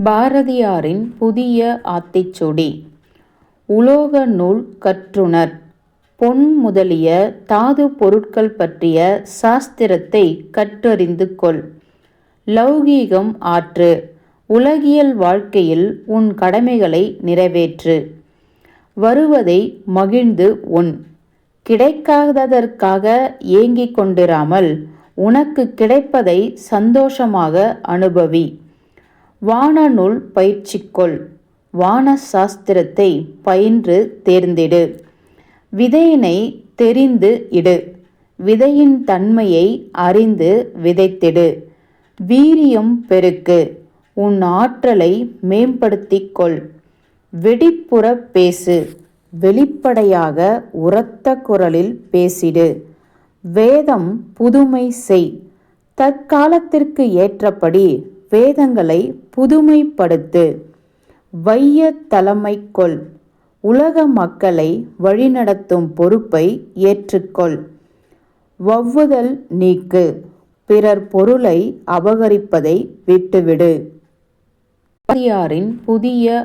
பாரதியாரின் புதிய ஆத்திச்சூடி. உலோக நூல் கற்றுணர். பொன் முதலிய தாது பொருட்கள் பற்றிய சாஸ்திரத்தை கற்றறிந்து கொள். லௌகீகம் ஆற்று. உலகியல் வாழ்க்கையில் உன் கடமைகளை நிறைவேற்று. வருவதை மகிழ்ந்து உண். கிடைக்காததற்காக ஏங்கிக் கொண்டிராமல் உனக்கு கிடைப்பதை சந்தோஷமாக அனுபவி. வானநூல் பயிற்சிக்கொள். வான சாஸ்திரத்தை பயின்று தேர்ந்திடு. விதையினை தெரிந்து இடு. விதையின் தன்மையை அறிந்து விதைத்திடு. வீரியம் பெருக்கு. உன் ஆற்றலை மேம்படுத்திக் கொள். வெடிப்புற பேசு. வெளிப்படையாக உரத்த குரலில் பேசிடு. வேதம் புதுமை செய். தற்காலத்திற்கு ஏற்றபடி வேதங்களை புதுமைப்படுத்து. வைய தலைமை கொள். உலக மக்களை வழிநடத்தும் பொறுப்பை ஏற்றுக்கொள். வவ்வுதல் நீக்கு. பிறர் பொருளை அபகரிப்பதை விட்டுவிடு. பாரதியாரின் புதிய